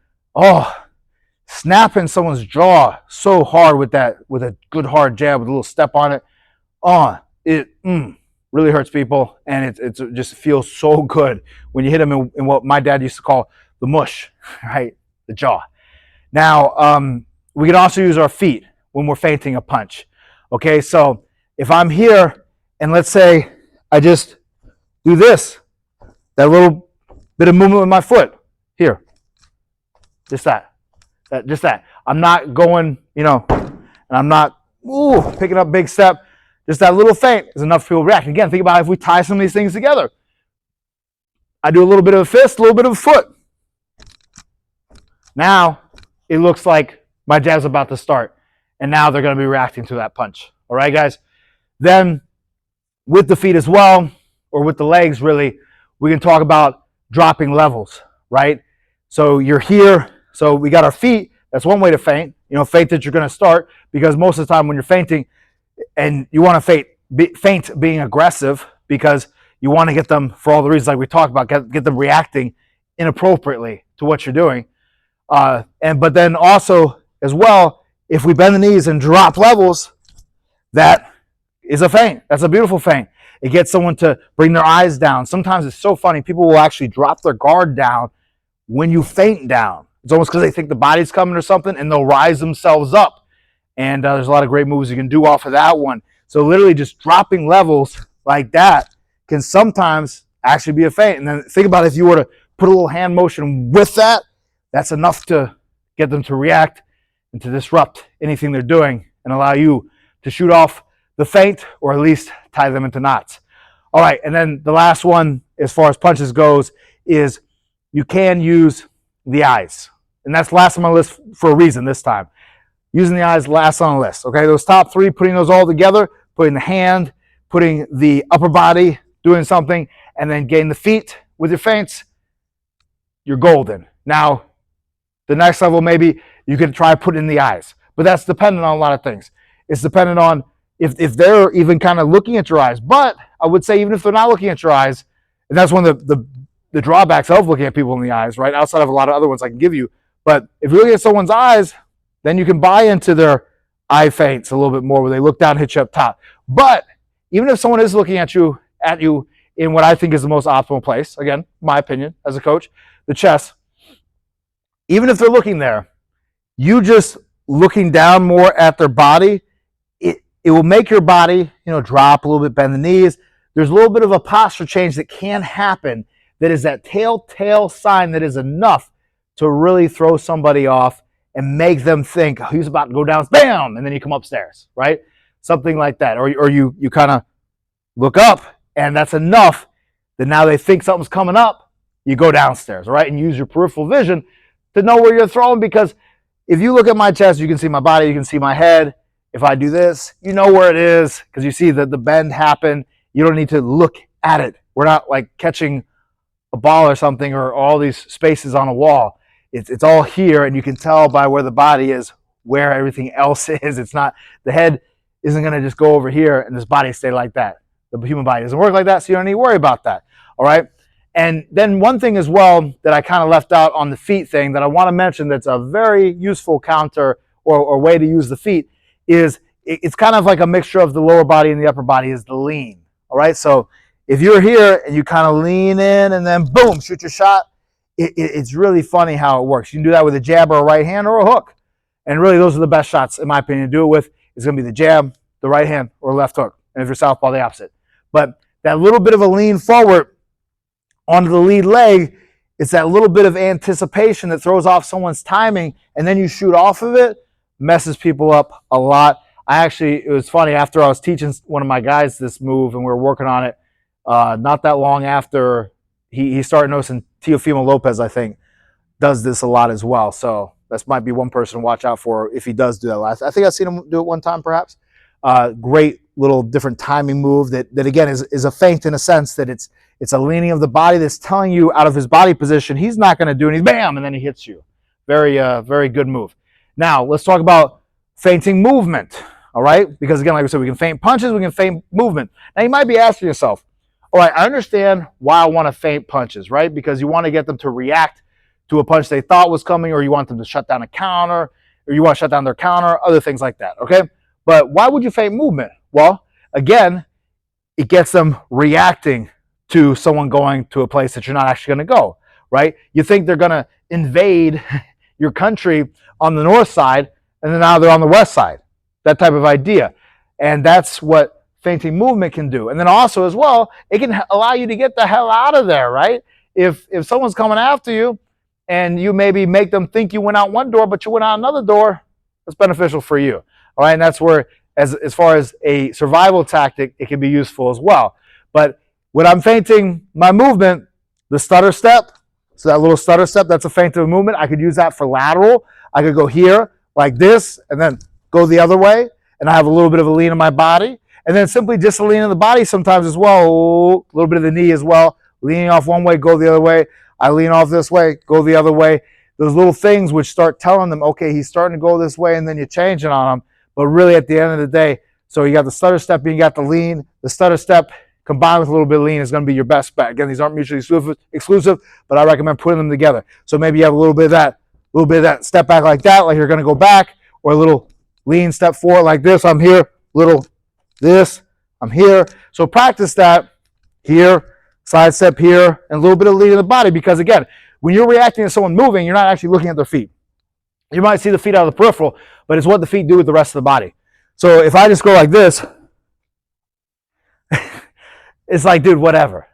A: snapping someone's jaw so hard with that, with a good hard jab with a little step on it, it really hurts people, and it just feels so good when you hit them in what my dad used to call the mush, right? The jaw. Now, we can also use our feet when we're feinting a punch. Okay, so if I'm here and let's say I just do this, that little bit of movement with my foot here, just that. I'm not going, and I'm not picking up big step. Just that little feint is enough for people to react. Again, think about if we tie some of these things together. I do a little bit of a fist, a little bit of a foot. Now it looks like my jab's about to start, and now they're going to be reacting to that punch. All right, guys? Then with the feet as well, or with the legs really, we can talk about dropping levels, right? So you're here, so we got our feet. That's one way to feint. Feint that you're going to start, because most of the time when you're feinting, and you want to feint being aggressive, because you want to get them, for all the reasons like we talked about, get them reacting inappropriately to what you're doing. But then also as well, if we bend the knees and drop levels, that is a feint. That's a beautiful feint. It gets someone to bring their eyes down. Sometimes it's so funny. People will actually drop their guard down when you feint down. It's almost because they think the body's coming or something, and they'll rise themselves up. And there's a lot of great moves you can do off of that one. So literally just dropping levels like that can sometimes actually be a feint. And then think about if you were to put a little hand motion with that, that's enough to get them to react and to disrupt anything they're doing and allow you to shoot off the feint, or at least tie them into knots. All right, and then the last one as far as punches goes is you can use the eyes. And that's last on my list for a reason this time. Using the eyes last on the list. Okay, those top three, putting those all together, putting the hand, putting the upper body, doing something, and then getting the feet with your feints, you're golden. Now, the next level, maybe you could try putting in the eyes. But that's dependent on a lot of things. It's dependent on if they're even kind of looking at your eyes. But I would say even if they're not looking at your eyes, and that's one of the drawbacks of looking at people in the eyes, right? Outside of a lot of other ones I can give you. But if you're looking at someone's eyes, then you can buy into their eye feints a little bit more, where they look down and hit you up top. But even if someone is looking at you in what I think is the most optimal place, again, my opinion as a coach, the chest, even if they're looking there, you just looking down more at their body, it will make your body, drop a little bit, bend the knees. There's a little bit of a posture change that can happen that is that telltale sign that is enough to really throw somebody off and make them think, oh, he's about to go down, bam, and then you come upstairs, right? Something like that. Or you kind of look up, and that's enough that now they think something's coming up, you go downstairs, right? And use your peripheral vision to know where you're throwing, because if you look at my chest, you can see my body, you can see my head. If I do this, you know where it is, because you see the bend happen. You don't need to look at it. We're not like catching a ball or something, or all these spaces on a wall. It's all here, and you can tell by where the body is where everything else is. It's not, the head isn't going to just go over here and this body stay like that. The human body doesn't work like that, so you don't need to worry about that. All right? And then one thing as well that I kind of left out on the feet thing that I want to mention that's a very useful counter or way to use the feet is it's kind of like a mixture of the lower body and the upper body, is the lean. All right? So if you're here and you kind of lean in and then boom, shoot your shot, it's really funny how it works. You can do that with a jab or a right hand or a hook. And really those are the best shots, in my opinion, to do it with. It's going to be the jab, the right hand, or left hook. And if you're southpaw, the opposite. But that little bit of a lean forward onto the lead leg, it's that little bit of anticipation that throws off someone's timing, and then you shoot off of it, messes people up a lot. It was funny, after I was teaching one of my guys this move and we were working on it, not that long after he started noticing, Teofimo Lopez, I think, does this a lot as well. So this might be one person to watch out for if he does do that. I think I've seen him do it one time perhaps. Great little different timing move that again is a feint in a sense that it's a leaning of the body that's telling you out of his body position he's not going to do anything, bam, and then he hits you. Very good move. Now let's talk about feinting movement. All right, because again, like I said, we can feint punches, we can feint movement. Now you might be asking yourself, all right, I understand why I want to feint punches, right? Because you want to get them to react to a punch they thought was coming, or you want them to shut down a counter, or you want to shut down their counter, other things like that, okay? But why would you feint movement? Well, again, it gets them reacting to someone going to a place that you're not actually going to go, right? You think they're going to invade your country on the north side, and then now they're on the west side. That type of idea. And that's what feinting movement can do. And then also as well, it can allow you to get the hell out of there, right? If someone's coming after you and you maybe make them think you went out one door, but you went out another door, that's beneficial for you. All right, and that's where, as far as a survival tactic, it can be useful as well. But when I'm feinting my movement, the stutter step, so that little stutter step, that's a feint of movement. I could use that for lateral. I could go here like this and then go the other way, and I have a little bit of a lean in my body. And then simply just a lean in the body sometimes as well, a little bit of the knee as well. Leaning off one way, go the other way. I lean off this way, go the other way. Those little things which start telling them, okay, he's starting to go this way, and then you change it on him. But really at the end of the day, so you got the stutter step, you got the lean. The stutter step combined with a little bit of lean is going to be your best bet. Again, these aren't mutually exclusive, but I recommend putting them together. So maybe you have a little bit of that step back like that, like you're going to go back, or a little lean step forward like this. I'm here, little this, I'm here. So practice that here, side step here, and a little bit of lean in the body, because again, when you're reacting to someone moving, you're not actually looking at their feet. You might see the feet out of the peripheral, but it's what the feet do with the rest of the body. So if I just go like this, it's like, dude, whatever.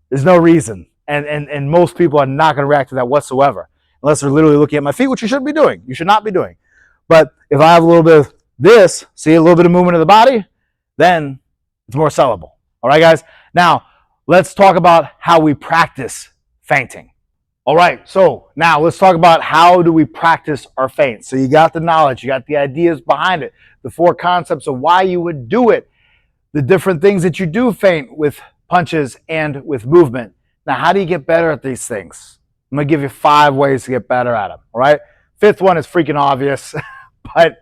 A: There's no reason. And most people are not going to react to that whatsoever, unless they're literally looking at my feet, which you shouldn't be doing. You should not be doing. But if I have a little bit of this, see a little bit of movement of the body, then it's more sellable. All right, guys? Now, let's talk about how we practice feinting. All right, so now let's talk about how do we practice our feints. So you got the knowledge, you got the ideas behind it, the 4 concepts of why you would do it, the different things that you do feint with punches and with movement. Now, how do you get better at these things? I'm going to give you 5 ways to get better at them, all right? 5th one is freaking obvious, but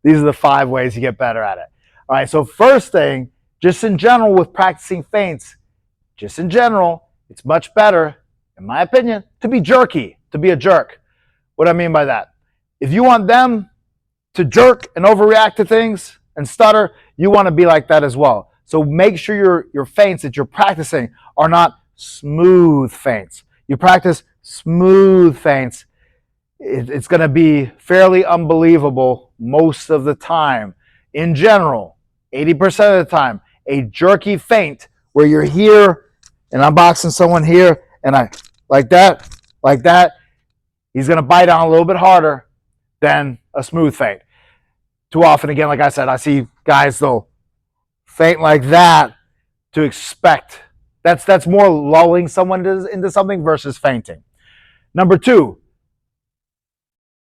A: these are the 5 ways you get better at it. All right, so first thing, just in general with practicing feints, just in general, it's much better, in my opinion, to be jerky, to be a jerk. What do I mean by that? If you want them to jerk and overreact to things and stutter, you want to be like that as well. So make sure your feints that you're practicing are not smooth feints. You practice smooth feints, it's going to be fairly unbelievable most of the time. In general, 80% of the time, a jerky feint where you're here and I'm boxing someone here and I like that, he's going to bite down a little bit harder than a smooth feint. Too often, again, like I said, I see guys, they'll feint like that to expect. That's more lulling someone into something versus feinting. Number 2,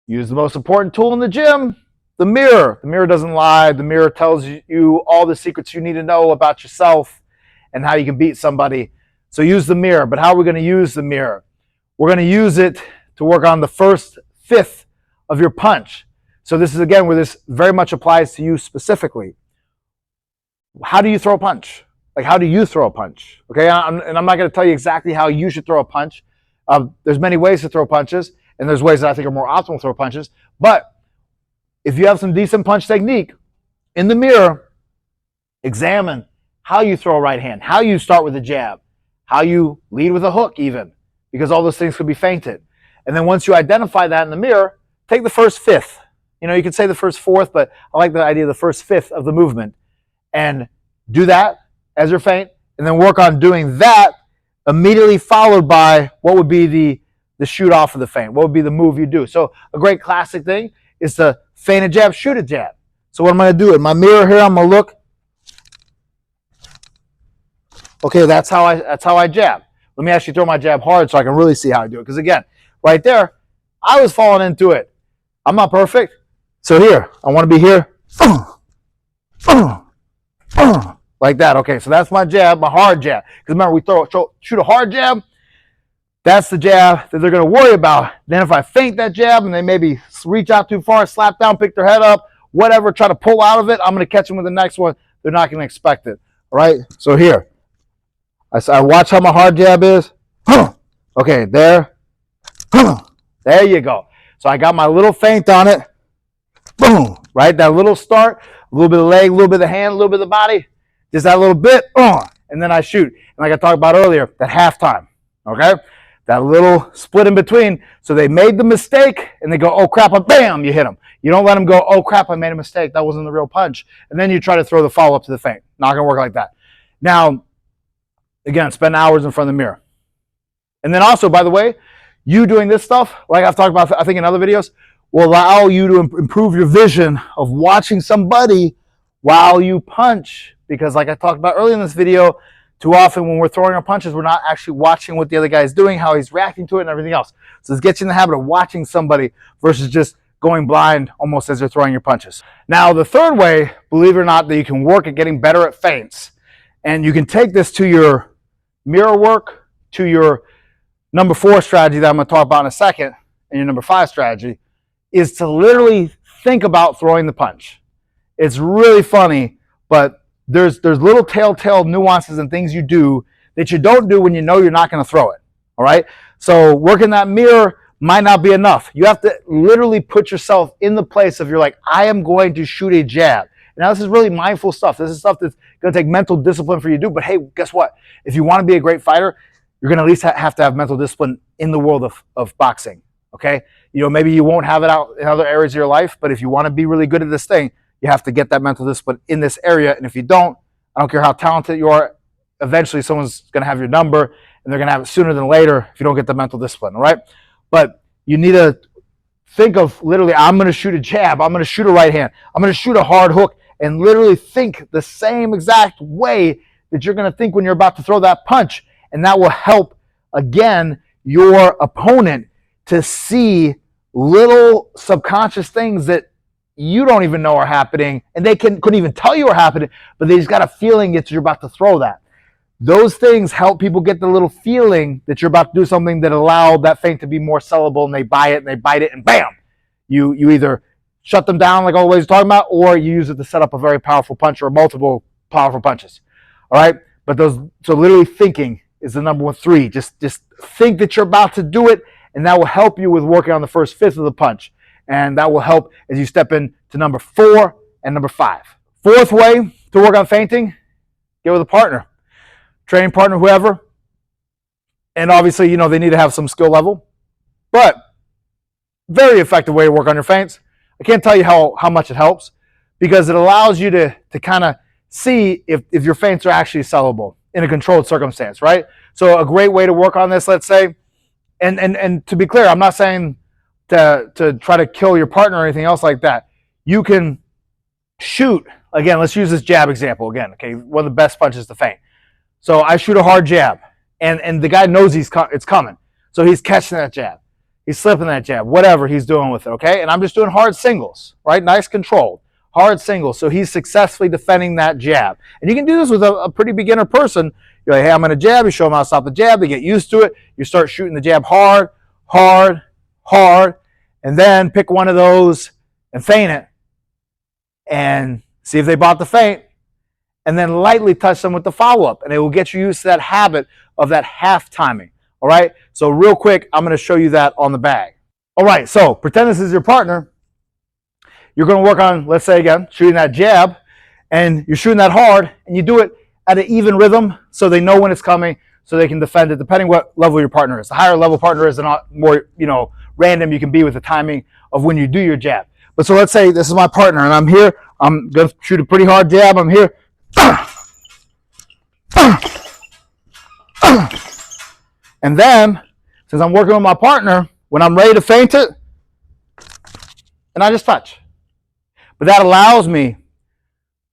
A: use the most important tool in the gym, the mirror. The mirror doesn't lie. The mirror tells you all the secrets you need to know about yourself and how you can beat somebody. So use the mirror. But how are we going to use the mirror? We're going to use it to work on the first 1/5 of your punch. So this is, again, where this very much applies to you specifically. How do you throw a punch? Like, how do you throw a punch? Okay, and I'm not going to tell you exactly how you should throw a punch. There's many ways to throw punches, and there's ways that I think are more optimal to throw punches. But if you have some decent punch technique, in the mirror, examine how you throw a right hand, how you start with a jab, how you lead with a hook even, because all those things could be feinted. And then once you identify that in the mirror, take the first 1/5. You know, you could say the first 1/4, but I like the idea of the first 1/5 of the movement. And do that as your feint, and then work on doing that immediately followed by what would be the shoot off of the feint. What would be the move you do? So a great classic thing is to feint a jab, shoot a jab. So what am I going to do? In my mirror here, I'm going to look. Okay, that's how I jab. Let me actually throw my jab hard so I can really see how I do it. Because again, right there, I was falling into it. I'm not perfect. So here, I want to be here. like that. Okay, so that's my jab, my hard jab. Because remember, we shoot a hard jab, that's the jab that they're going to worry about. Then if I feint that jab and they maybe reach out too far, slap down, pick their head up, whatever, try to pull out of it, I'm going to catch them with the next one. They're not going to expect it. All right, so here, I watch how my hard jab is. Okay, there. There you go. So I got my little feint on it. Boom, right? That little start, a little bit of leg, a little bit of the hand, a little bit of the body. Just that little bit, and then I shoot. And like I talked about earlier, that halftime, okay? That little split in between. So they made the mistake, and they go, oh, crap, bam, you hit them. You don't let them go, oh, crap, I made a mistake. That wasn't the real punch. And then you try to throw the follow-up to the feint. Not going to work like that. Now, again, spend hours in front of the mirror. And then also, by the way, you doing this stuff, like I've talked about, I think in other videos, will allow you to improve your vision of watching somebody while you punch. Because like I talked about earlier in this video, too often when we're throwing our punches, we're not actually watching what the other guy is doing, how he's reacting to it, and everything else. So this gets you in the habit of watching somebody versus just going blind almost as they're throwing your punches. Now, the third way, believe it or not, that you can work at getting better at feints, and you can take this to your mirror work, to your number 4 strategy that I'm going to talk about in a second, and your number 5 strategy, is to literally think about throwing the punch. It's really funny, but there's little telltale nuances and things you do that you don't do when you know you're not going to throw it. All right? So working that mirror might not be enough. You have to literally put yourself in the place of you're like, I am going to shoot a jab. Now, this is really mindful stuff. This is stuff that's going to take mental discipline for you to do. But hey, guess what? If you want to be a great fighter, you're going to at least have to have mental discipline in the world of boxing. Okay? You know, maybe you won't have it out in other areas of your life, but if you want to be really good at this thing, you have to get that mental discipline in this area. And if you don't, I don't care how talented you are, eventually someone's going to have your number, and they're going to have it sooner than later if you don't get the mental discipline, all right? But you need to think of literally, I'm going to shoot a jab, I'm going to shoot a right hand, I'm going to shoot a hard hook, and literally think the same exact way that you're going to think when you're about to throw that punch. And that will help, again, your opponent to see little subconscious things that you don't even know are happening, and they couldn't even tell you are happening, but they just got a feeling that you're about to throw that. Those things help people get the little feeling that you're about to do something that allowed that feint to be more sellable, and they buy it and they bite it, and bam, you either shut them down like always talking about, or you use it to set up a very powerful punch or multiple powerful punches. All right, but so literally thinking is the number 3. Just think that you're about to do it, and that will help you with working on the first fifth of the punch. And that will help as you step into number 4 and number 5. Fourth way to work on feinting, get with a partner, training partner, whoever. And obviously, you know, they need to have some skill level, but very effective way to work on your feints. I can't tell you how much it helps, because it allows you to kind of see if your feints are actually sellable in a controlled circumstance, right? So a great way to work on this, let's say, and to be clear, I'm not saying to try to kill your partner or anything else like that. You can shoot, again, let's use this jab example again, okay? One of the best punches to feint. So I shoot a hard jab, and the guy knows it's coming. So he's catching that jab. He's slipping that jab, whatever he's doing with it, okay? And I'm just doing hard singles, right? Nice control. Hard singles. So he's successfully defending that jab. And you can do this with a pretty beginner person. You're like, hey, I'm going to jab. You show them how to stop the jab. They get used to it. You start shooting the jab hard, hard, hard, and then pick one of those and feint it and see if they bought the feint, and then lightly touch them with the follow-up, and it will get you used to that habit of that half timing. All right, so real quick, I'm going to show you that on the bag. All right, so pretend this is your partner. You're going to work on, let's say again, shooting that jab, and you're shooting that hard, and you do it at an even rhythm so they know when it's coming, so they can defend it, depending what level your partner is. The higher level partner is, the more, random you can be with the timing of when you do your jab. But so let's say this is my partner, and I'm here. I'm going to shoot a pretty hard jab. I'm here. And then, since I'm working with my partner, when I'm ready to feint it, and I just touch. But that allows me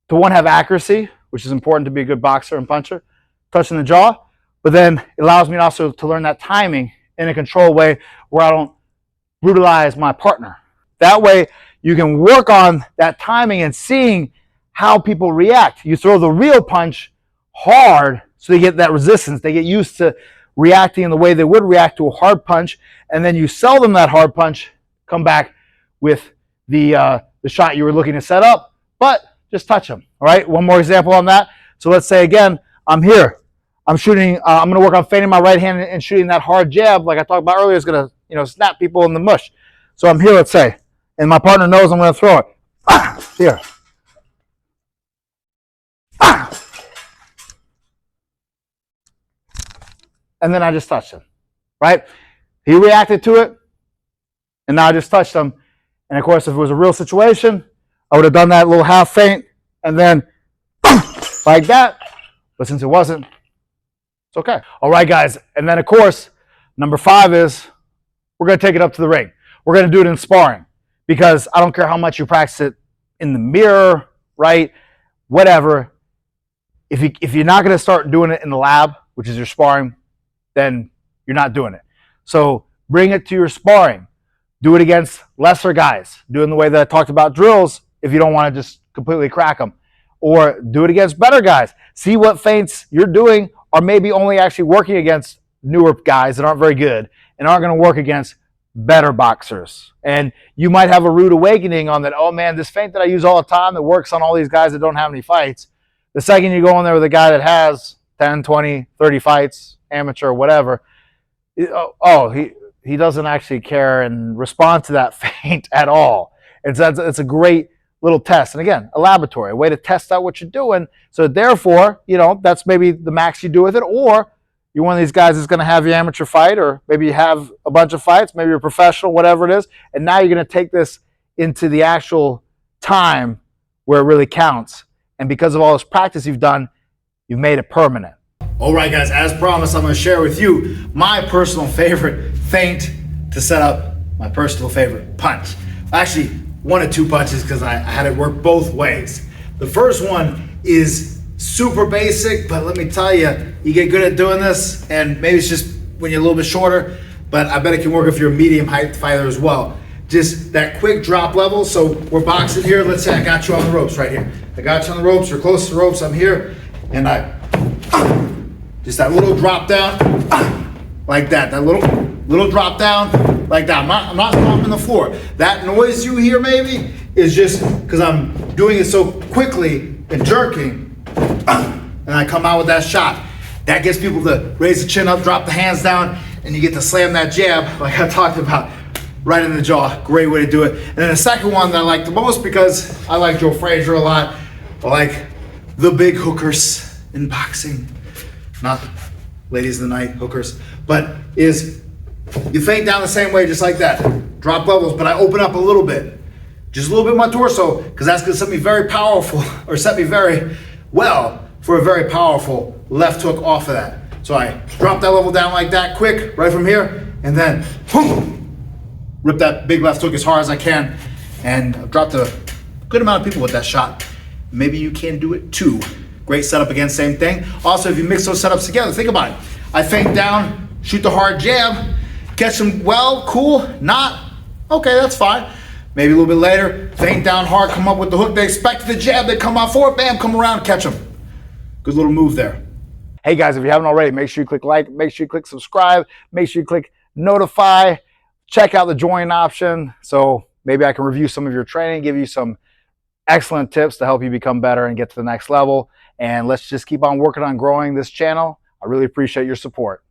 A: to, one, have accuracy, which is important to be a good boxer and puncher, touching the jaw. But then it allows me also to learn that timing in a controlled way where I don't brutalize my partner. That way you can work on that timing and seeing how people react. You throw the real punch hard so they get that resistance. They get used to reacting in the way they would react to a hard punch, and then you sell them that hard punch, come back with the shot you were looking to set up, but just touch them. All right, one more example on that. So let's say again, I'm here. I'm shooting. I'm going to work on feinting my right hand and shooting that hard jab, like I talked about earlier, is going to snap people in the mush. So I'm here, let's say, and my partner knows I'm going to throw it. Here. And then I just touched him, right? He reacted to it, and now I just touched him. And of course, if it was a real situation, I would have done that little half feint, and then like that. But since it wasn't, it's okay. All right, guys. And then, of course, number 5 is we're going to take it up to the ring. We're going to do it in sparring, because I don't care how much you practice it in the mirror, right? Whatever. If you're not going to start doing it in the lab, which is your sparring, then you're not doing it. So bring it to your sparring. Do it against lesser guys. Do it in the way that I talked about drills if you don't want to just completely crack them. Or do it against better guys. See what feints you're doing are maybe only actually working against newer guys that aren't very good and aren't going to work against better boxers. And you might have a rude awakening on that, oh man, this feint that I use all the time that works on all these guys that don't have any fights. The second you go in there with a guy that has 10, 20, 30 fights, amateur, whatever, he doesn't actually care and respond to that feint at all. And so it's a great little test. And again, a laboratory, a way to test out what you're doing. So therefore, that's maybe the max you do with it. Or you're one of these guys that's going to have your amateur fight, or maybe you have a bunch of fights, maybe you're a professional, whatever it is. And now you're going to take this into the actual time where it really counts. And because of all this practice you've done, you've made it permanent. All right, guys, as promised, I'm going to share with you my personal favorite feint to set up my personal favorite punch. Actually, 1 of 2 punches, because I had it work both ways. The first one is super basic, but let me tell you, you get good at doing this, and maybe it's just when you're a little bit shorter, but I bet it can work if you're a medium height fighter as well. Just that quick drop level. So we're boxing here. Let's say I got you on the ropes right here. I got you on the ropes. You're close to the ropes. I'm here, and just that little drop down, like that. That little drop down, like that. I'm not stomping the floor. That noise you hear maybe is just because I'm doing it so quickly and jerking, and I come out with that shot. That gets people to raise the chin up, drop the hands down, and you get to slam that jab, like I talked about, right in the jaw. Great way to do it. And then the second one that I like the most, because I like Joe Frazier a lot, I like the big hookers in boxing. Not ladies of the night, hookers, but is you feint down the same way, just like that. Drop levels, but I open up a little bit. Just a little bit of my torso, because that's going to set me very powerful, or set me very well for a very powerful left hook off of that. So I drop that level down like that, quick, right from here, and then boom, rip that big left hook as hard as I can, and I've dropped a good amount of people with that shot. Maybe you can do it too. Great setup again, same thing. Also, if you mix those setups together, think about it. I feint down, shoot the hard jab, catch them well, cool, not, okay, that's fine. Maybe a little bit later, feint down hard, come up with the hook. They expect the jab, they come out forward, bam, come around, catch them. Good little move there. Hey guys, if you haven't already, make sure you click like, make sure you click subscribe, make sure you click notify, check out the join option so maybe I can review some of your training, give you some excellent tips to help you become better and get to the next level. And let's just keep on working on growing this channel. I really appreciate your support.